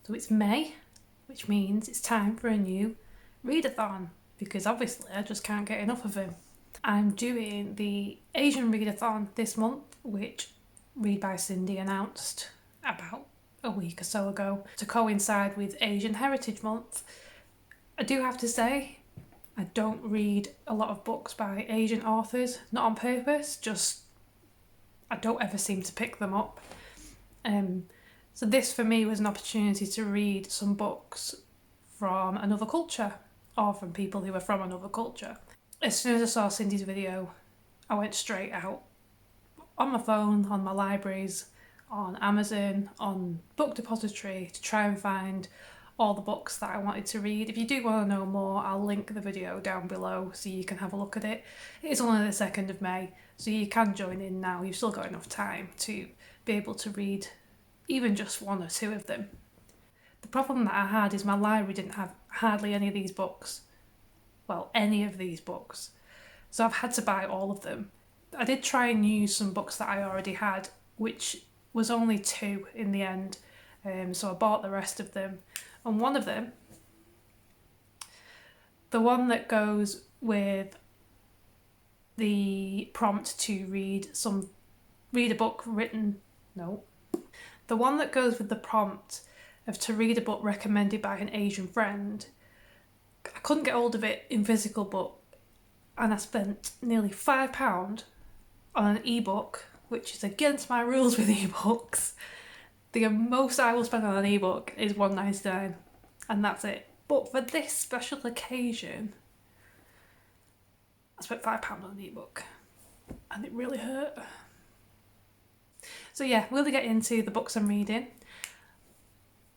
So it's May, which means it's time for a new readathon, because obviously I just can't get enough of him. I'm doing the Asian Readathon this month, which Read by Cindy announced about a week or so ago to coincide with Asian Heritage Month. I do have to say, I don't read a lot of books by Asian authors, not on purpose, just I don't ever seem to pick them up. So this for me was an opportunity to read some books from another culture, or from people who are from another culture. As soon as I saw Cindy's video, I went straight out on my phone, on my libraries, on Amazon, on Book Depository to try and find all the books that I wanted to read. If you do want to know more, I'll link the video down below so you can have a look at it. It is only the 2nd of May, so you can join in now. You've still got enough time to be able to read even just one or two of them. The problem that I had is my library didn't have hardly any of these books. Well, any of these books. So I've had to buy all of them. I did try and use some books that I already had, which was only 2 in the end. So I bought the rest of them. And one of them, the one that goes with the prompt to read a book written, no. The one that goes with the prompt of to read a book recommended by an Asian friend, I couldn't get hold of it in physical book, and I spent nearly £5 on an ebook, which is against my rules with ebooks. The most I will spend on an ebook is £1.99, and that's it. But for this special occasion, I spent £5 on an ebook, and it really hurt. So yeah, we'll get into the books I'm reading.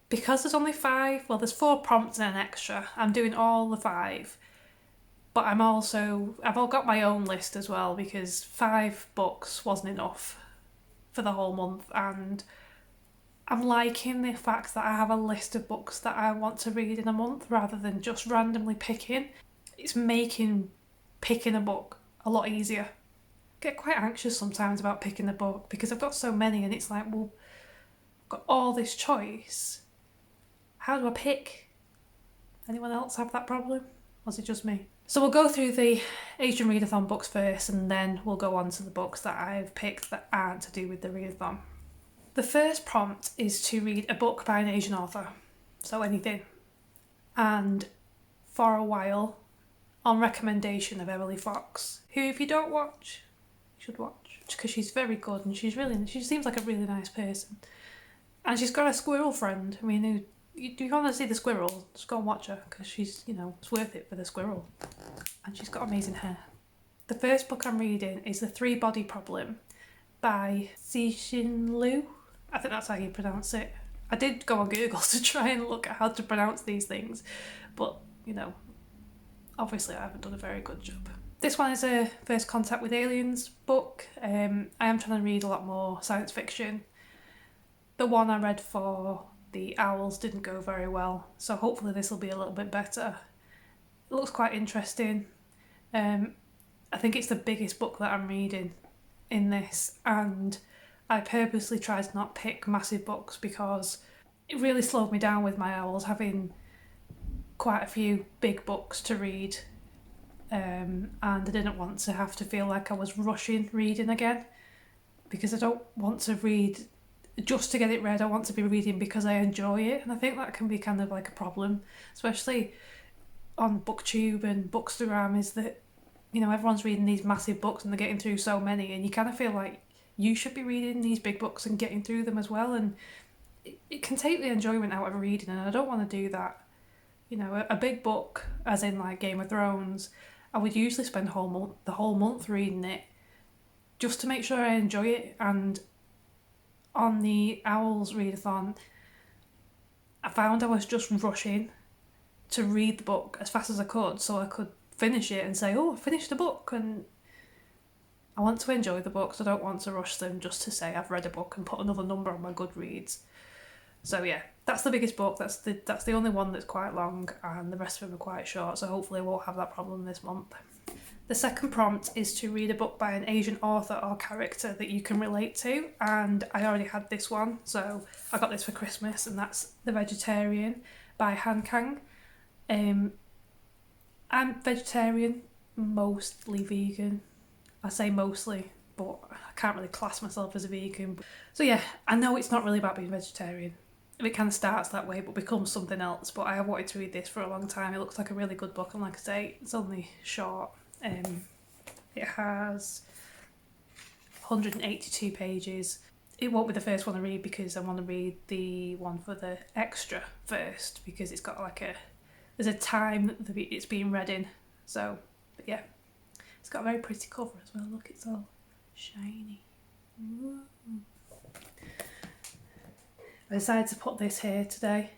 Because there's only 5, well, there's 4 prompts and an extra. I'm doing all the 5. But I've all got my own list as well, because 5 books wasn't enough for the whole month, and I'm liking the fact that I have a list of books that I want to read in a month rather than just randomly picking. It's making picking a book a lot easier. I get quite anxious sometimes about picking a book because I've got so many, and it's like, well, I've got all this choice. How do I pick? Anyone else have that problem? Or is it just me? So we'll go through the Asian Readathon books first, and then we'll go on to the books that I've picked that aren't to do with the readathon. The first prompt is to read a book by an Asian author, so anything. And for a while, on recommendation of Emily Fox, who if you don't watch, you should watch, because she's very good and she seems like a really nice person. And she's got a squirrel friend. I mean, do you want to see the squirrel? Just go and watch her, because she's, it's worth it for the squirrel. And she's got amazing hair. The first book I'm reading is The 3-Body Problem by Cixin Liu. I think that's how you pronounce it. I did go on Google to try and look at how to pronounce these things, but, obviously I haven't done a very good job. This one is a First Contact with Aliens book. I am trying to read a lot more science fiction. The one I read for the owls didn't go very well, so hopefully this will be a little bit better. It looks quite interesting. I think it's the biggest book that I'm reading in this, and I purposely tried to not pick massive books because it really slowed me down with my owls, having quite a few big books to read, and I didn't want to have to feel like I was rushing reading again, because I don't want to read just to get it read. I want to be reading because I enjoy it, and I think that can be kind of like a problem, especially on BookTube and Bookstagram, is that everyone's reading these massive books and they're getting through so many, and you kind of feel like you should be reading these big books and getting through them as well, and it can take the enjoyment out of reading, and I don't want to do that. A big book, as in like Game of Thrones, I would usually spend the whole month reading it just to make sure I enjoy it. And on the Owls Readathon, I found I was just rushing to read the book as fast as I could so I could finish it and say, oh, I finished the book, and I want to enjoy the books. I don't want to rush them just to say I've read a book and put another number on my Goodreads. So yeah, that's the biggest book. That's the only one that's quite long, and the rest of them are quite short, so hopefully I won't have that problem this month. The second prompt is to read a book by an Asian author or character that you can relate to, and I already had this one, so I got this for Christmas, and that's The Vegetarian by Han Kang. I'm vegetarian, mostly vegan. I say mostly, but I can't really class myself as a vegan. So yeah, I know it's not really about being vegetarian. It kind of starts that way but becomes something else, but I have wanted to read this for a long time. It looks like a really good book, and like I say, it's only short. It has 182 pages. It won't be the first one I read because I want to read the one for the extra first, because it's got like there's a time that it's being read in. So, but yeah, it's got a very pretty cover as well. Look, it's all shiny. Ooh. I decided to put this here today.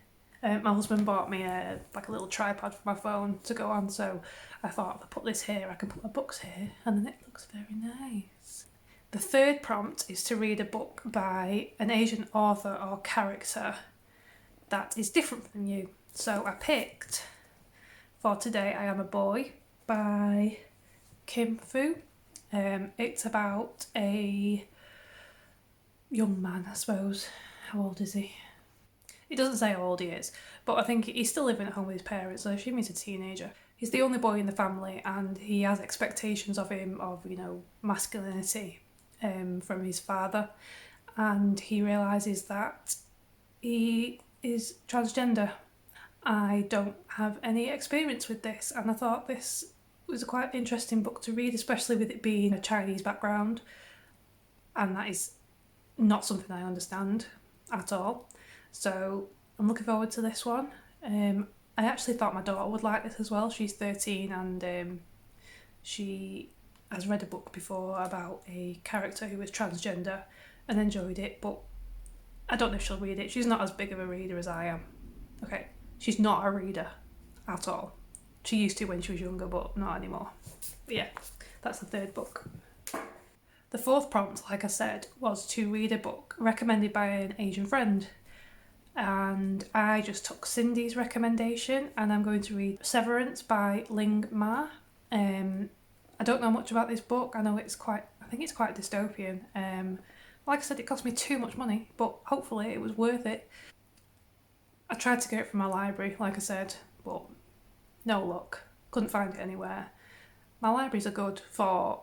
My husband bought me a little tripod for my phone to go on, so I thought if I put this here, I can put my books here, and then it looks very nice. The third prompt is to read a book by an Asian author or character that is different from you. So I picked, for today, I Am a Boy by Kim Fu. It's about a young man, I suppose. How old is he? It doesn't say how old he is, but I think he's still living at home with his parents, so I assume he's a teenager. He's the only boy in the family, and he has expectations of him of, masculinity from his father, and he realises that he is transgender. I don't have any experience with this, and I thought this was a quite interesting book to read, especially with it being a Chinese background, and that is not something I understand at all. So I'm looking forward to this one. I actually thought my daughter would like this as well. She's 13, and she has read a book before about a character who was transgender and enjoyed it, but I don't know if she'll read it. She's not as big of a reader as I am. Okay, she's not a reader at all. She used to when she was younger, but not anymore. But yeah, that's the third book. The fourth prompt, like I said, was to read a book recommended by an Asian friend. And I just took Cindy's recommendation, and I'm going to read Severence by Ling Ma. I don't know much about this book. I think it's quite dystopian. Like I said, it cost me too much money, but hopefully it was worth it. I tried to get it from my library, like I said, but no luck. Couldn't find it anywhere. My libraries are good for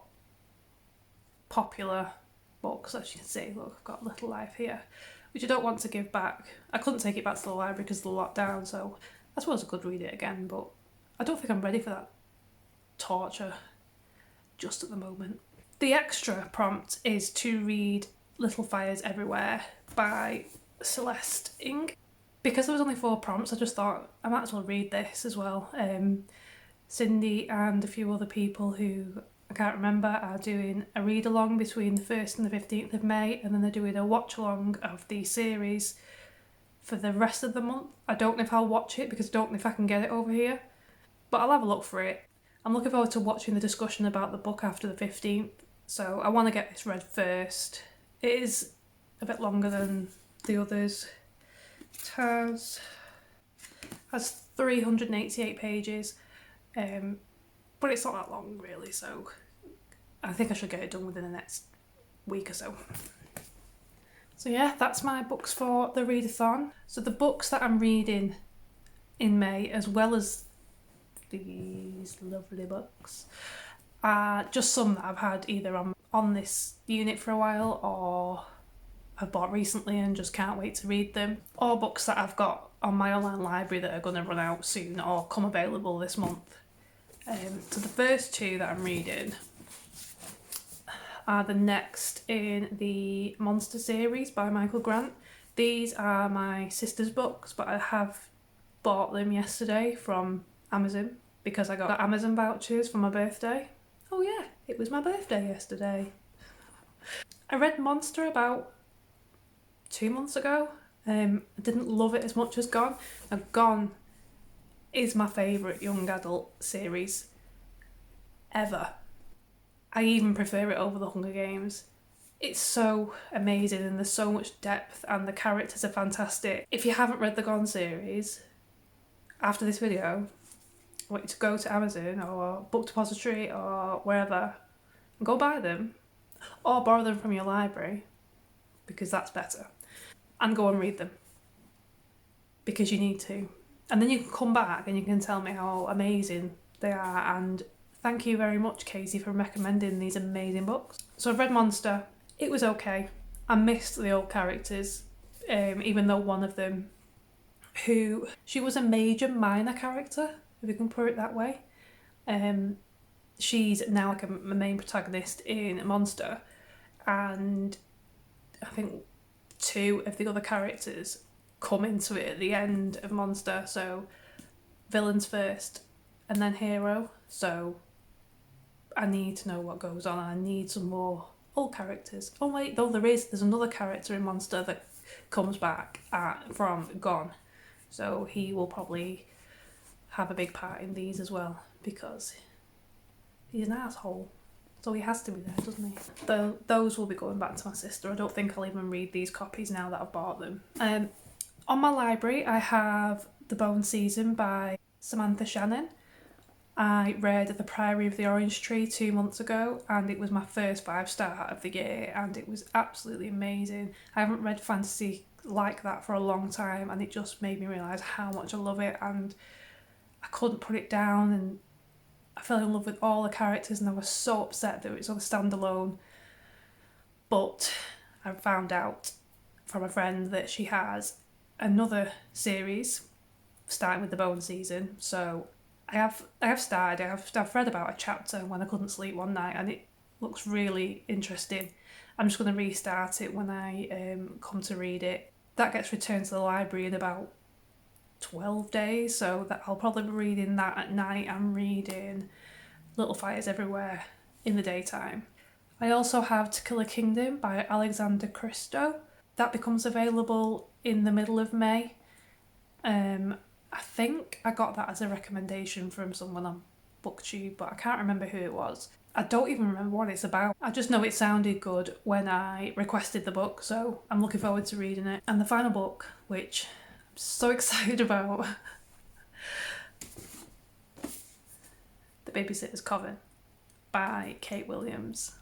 popular books, as you can see. Look, I've got Little Life here, which I don't want to give back. I couldn't take it back to the library because of the lockdown, so I suppose I could read it again, but I don't think I'm ready for that torture just at the moment. The extra prompt is to read Little Fires Everywhere by Celeste Ng. Because there was only 4 prompts, I just thought I might as well read this as well. Cindy and a few other people who I can't remember are doing a read-along between the 1st and the 15th of May, and then they're doing a watch-along of the series for the rest of the month. I don't know if I'll watch it because I don't know if I can get it over here, but I'll have a look for it. I'm looking forward to watching the discussion about the book after the 15th, so I want to get this read first. It is a bit longer than the others. It has 388 pages, but it's not that long really, so I think I should get it done within the next week or so. So yeah, that's my books for the readathon. So the books that I'm reading in May, as well as these lovely books, are just some that I've had either on this unit for a while, or I've bought recently and just can't wait to read them, or books that I've got on my online library that are going to run out soon or come available this month. So the first 2 that I'm reading are the next in the Monster series by Michael Grant. These are my sister's books, but I have bought them yesterday from Amazon because I got Amazon vouchers for my birthday. Oh yeah, it was my birthday yesterday. I read Monster about 2 months ago. I didn't love it as much as Gone. Now Gone is my favourite young adult series ever. I even prefer it over The Hunger Games. It's so amazing and there's so much depth and the characters are fantastic. If you haven't read the Gone series, after this video, I want you to go to Amazon or Book Depository or wherever and go buy them, or borrow them from your library, because that's better, and go and read them, because you need to. And then you can come back and you can tell me how amazing they are. And thank you very much, Casey, for recommending these amazing books. So I've read Monster. It was okay. I missed the old characters, even though one of them, she was a major minor character, if you can put it that way. She's now like a main protagonist in Monster, and I think 2 of the other characters come into it at the end of Monster. So villains first and then hero. So I need to know what goes on. I need some more old characters. Oh wait, though there's another character in Monster that comes back from Gone. So he will probably have a big part in these as well, because he's an asshole. So he has to be there, doesn't he? Those will be going back to my sister. I don't think I'll even read these copies now that I've bought them. On my library, I have The Bone Season by Samantha Shannon. I read The Priory of the Orange Tree 2 months ago, and it was my first 5-star of the year, and it was absolutely amazing. I haven't read fantasy like that for a long time, and it just made me realise how much I love it, and I couldn't put it down, and I fell in love with all the characters, and I was so upset that it was on a standalone. But I found out from a friend that she has another series starting with The Bone Season. So I have started. I've read about a chapter when I couldn't sleep one night, and it looks really interesting. I'm just going to restart it when I come to read it. That gets returned to the library in about 12 days, so that I'll probably be reading that at night. I'm reading Little Fires Everywhere in the daytime. I also have To Kill a Kingdom by Alexander Christo. That becomes available in the middle of May. I think I got that as a recommendation from someone on BookTube, but I can't remember who it was. I don't even remember what it's about. I just know it sounded good when I requested the book, so I'm looking forward to reading it. And the final book, which I'm so excited about, The Babysitter's Coven by Kate Williams.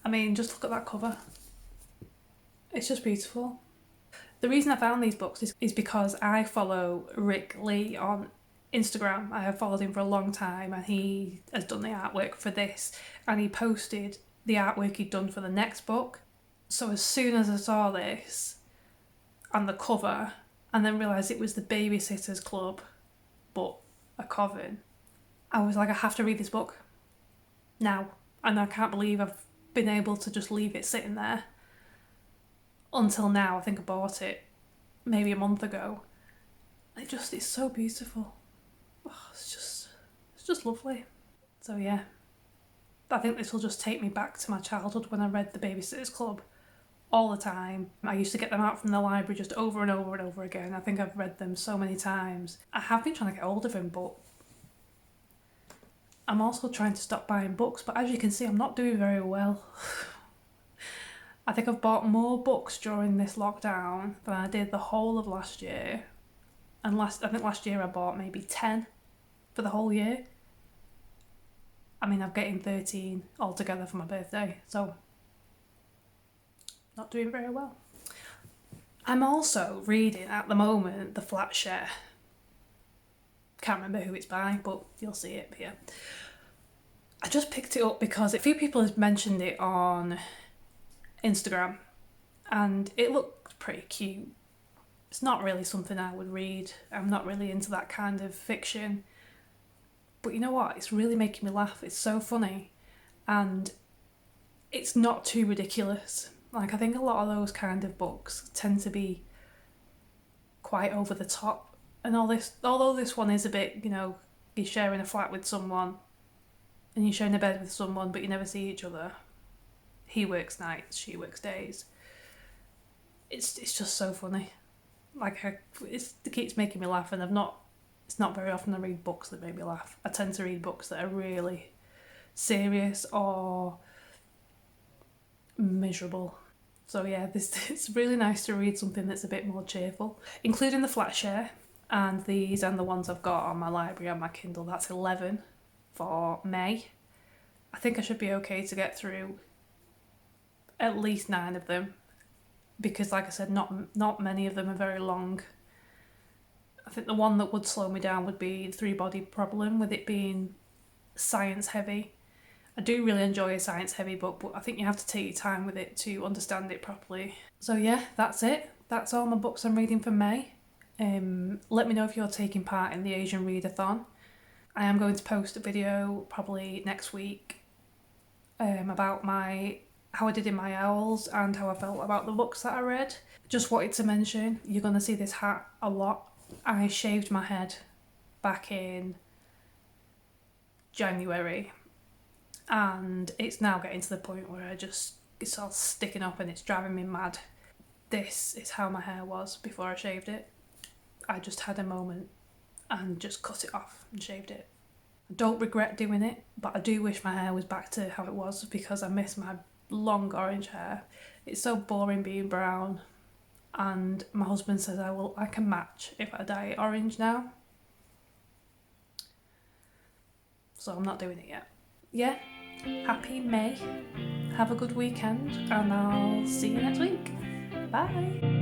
I mean, just look at that cover. It's just beautiful. The reason I found these books is because I follow Rick Lee on Instagram. I have followed him for a long time, and he has done the artwork for this, and he posted the artwork he'd done for the next book. So as soon as I saw this and the cover, and then realised it was the Babysitters Club, but a coven, I was like, I have to read this book now. And I can't believe I've been able to just leave it sitting there until now. I think I bought it maybe a month ago. It's so beautiful. Oh, it's just lovely. So yeah, I think this will just take me back to my childhood when I read The Babysitters Club all the time. I used to get them out from the library just over and over and over again. I think I've read them so many times. I have been trying to get hold of them, but I'm also trying to stop buying books, but as you can see, I'm not doing very well. I think I've bought more books during this lockdown than I did the whole of last year. And I think last year I bought maybe 10 for the whole year. I mean, I'm getting 13 altogether for my birthday, so not doing very well. I'm also reading at the moment the Flatshare. Can't remember who it's by, but you'll see it here. I just picked it up because a few people have mentioned it on Instagram, and it looked pretty cute. It's not really something I would read. I'm not really into that kind of fiction. But you know what? It's really making me laugh. It's so funny. And it's not too ridiculous. Like, I think a lot of those kind of books tend to be quite over the top. And although this one is a bit, you're sharing a flat with someone and you're sharing a bed with someone, but you never see each other. He works nights, she works days. It's just so funny. It keeps making me laugh, and it's not very often I read books that make me laugh. I tend to read books that are really serious or miserable. So yeah, it's really nice to read something that's a bit more cheerful, including the Flatshare. And these and the ones I've got on my library and my Kindle, that's 11 for May. I think I should be okay to get through at least 9 of them, because like I said, not many of them are very long. I think the one that would slow me down would be the Three-Body Problem, with it being science heavy. I do really enjoy a science heavy book, but I think you have to take your time with it to understand it properly. So yeah, that's it. That's all my books I'm reading for May. Let me know if you're taking part in the Asian Readathon. I am going to post a video probably next week about how I did in my owls and how I felt about the books that I read. Just wanted to mention, you're going to see this hat a lot. I shaved my head back in January, and it's now getting to the point where it's all sticking up and it's driving me mad. This is how my hair was before I shaved it. I just had a moment and just cut it off and shaved it. I don't regret doing it, but I do wish my hair was back to how it was, because I miss my long orange hair. It's so boring being brown, and my husband says I can match if I dye it orange now. So I'm not doing it yet. Yeah, happy May. Have a good weekend, and I'll see you next week. Bye.